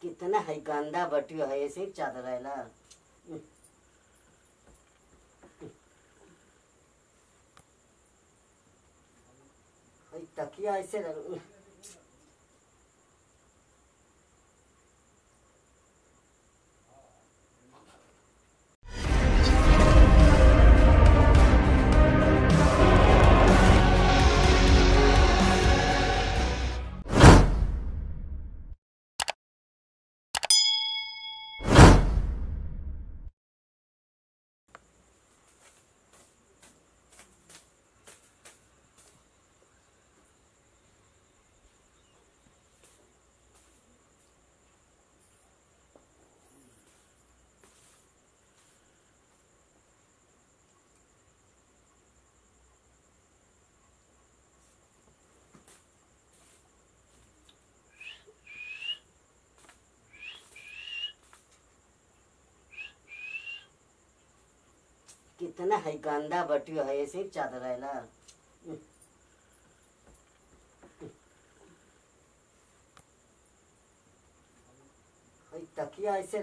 कितना है गंदा बटियो है, ऐसे ही चादर रहेला। तकिया ऐसे कितना है गंदा बटियो है, ऐसे ही चादर रहेला। तकिया ऐसे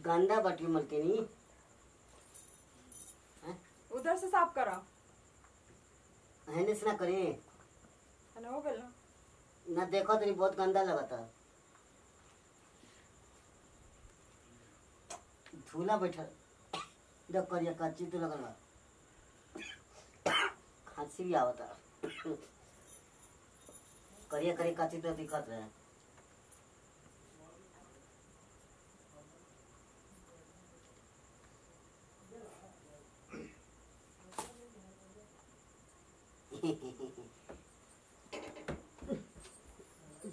गंदा बटियो मलकिनी। उधर से साफ करा है ना करे हो गया ना, देखो तेरी बहुत गंदा लगता। धूला बैठा देख करिया कच्ची तो लगल बा, खांसी भी आवता। करिया करी कच्ची तो दिखत रहे।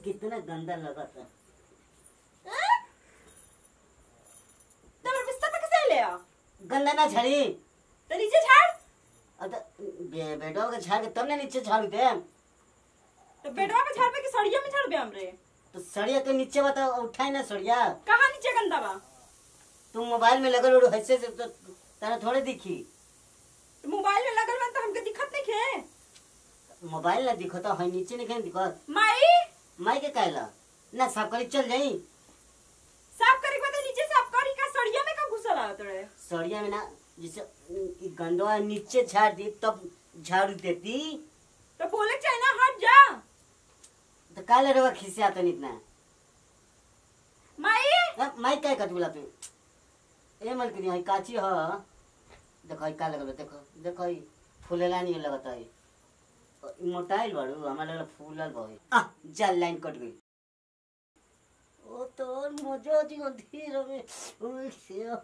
कितना गंदा लगा था। बिस्तर पे कैसे ले आ? गंदा ना झाड़ी तो नीचे झाड़। अब बेडवा के झाड़ के तब ना नीचे झाड़ दे। तो बेडवा पे झाड़ पे कि सड़िया में झाड़ बे हमरे? तो सड़िया के नीचे बता उठाए ना सड़िया। कहाँ नीचे गंदा बा? तुम मोबाइल में लगल उड़ ऐसे से तो तारा थोड़े दिखी। तो मोबाइल में लगल मन तो हमके दिखत नहीं खे। मोबाइल ना दिखो तो है नीचे नहीं खेल दिखत। माई के कहला ना साफ करी चल जाई। साफ करे के बाद नीचे साफ करी का सड़िया में का घुसल आ तोड़े? सड़िया में ना जैसे गंदवा नीचे झाड़ दी तब झाड़ू देती। तो बोले चाहिए ना हट जा। तो काले रवा खिसिया तो इतना माई काय कर बोला तू ए मलकिनी है काची ह। देखो का लगल, देखो देखो फूलेला नहीं लगता है। मोटाइल बाड़ू हमारे फूलल भाई जल लाइन कट गई। ओ तो मजा दी धीर में ओए से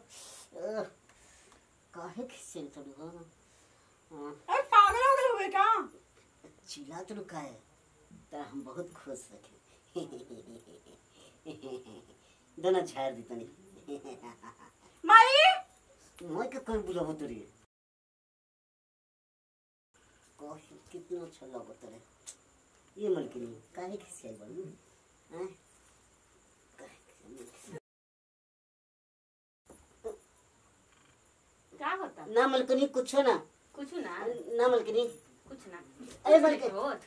काहे खिसे थोड़ी हो। ए पागल हो गए हुए का? चिल्ला तो का है तो हम बहुत खुश रखे। दोनों झाड़ दी तनी। माई के कर बुलाबो तोरी कितना अच्छा लगता है ये मलकिनी। काहे खिसियाई बाड़ू हैं? क्या होता ना मलकिनी कुछ ना ना मलकिनी कुछ ना। ए मलकिनी होत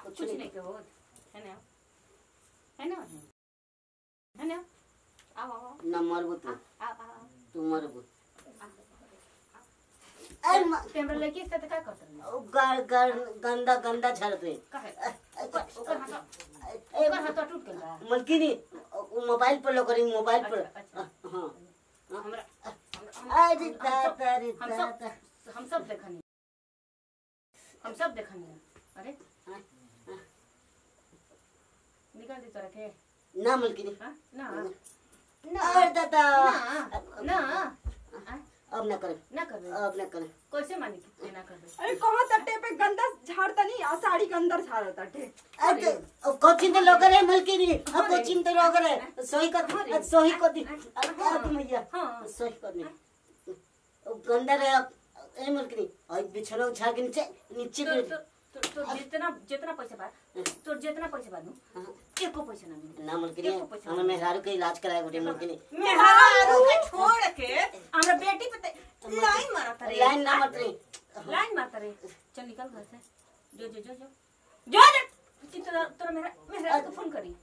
कुछ नहीं के होत है ना है ना। आओ ना मरबो तू मरबो। कैमरा लेके इसका क्या करता है? गंदा गंदा झाड़ते ऊपर हाथ टूट गया मलकिनी। मोबाइल पर लो करी मोबाइल पर। हां हमरा अरे ताता रे ताता हम सब देखनी। अरे निकाल दे तो रखे ना मलकिनी। ना अरे दादा ना अब ना करे अब ना करे। कैसे मानी कि ना कर? अरे कहां तट्टे पे गंदा झाड़ता नहीं आ साड़ी के अंदर झाड़ा तट्टे। अरे कोचिन तो लोग रे मलकिनी। हां कोचिन तो लोग रे सही को दी अब मैया सही कर दे। गंदा रे ए मलकिनी और बिछड़ो झाड़ के नीचे नीचे तो जितना पैसा बा तो जितना पैसा बा नु एको पैसा ना मिले ना मलकिनी हम मेहरारू के इलाज कराए गोटे मलकिनी मेहरारू के छोड़ के हमरा बेटी पे लाइन मारता रे लाइन ना मत रे लाइन मारता रे चल निकल घर से जो तोरा मेरा को फोन करी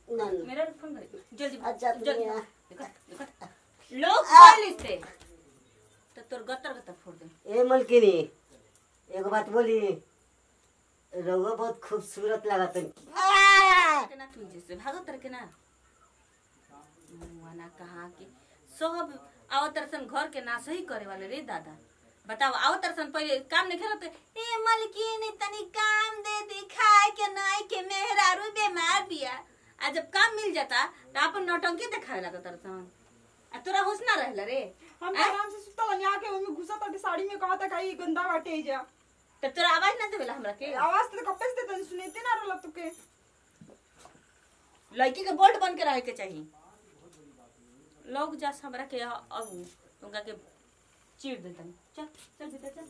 मेरा फोन करी जल्दी अच्छा देखो लोग बोल इससे तो तोर गतर फोड़ दे ए मलकिनी एगो बात बोली रउआ बहुत खूबसूरत लागत है ना तू जैसे भागत रखे ना मना कहा कि सब आवतरसन घर के ना सही करे वाले रे दादा बताओ आवतरसन पहले काम नहीं खेलत ए मलकिनी तनी काम दे दी खाए के नाई के मेहरारू बीमार बिया आ जब काम मिल जाता तो अपन नौटंकी दिखाए लगा तरसन आ तोरा होश ना रहला रे हम आराम से सुतल नहीं आके ओमे घुसा ताटे साड़ी में कहा था कहीं गंदा बाटे जा तो तोरा आवाज ना देवेला हमरा के आवाज तो कपे से तन सुनेते ना रहला तुके लड़की के बोल्ट बन के रहे के चाहिए लोग जा हमरा के अब तुमका के चीर देतन चल चल भीतर चल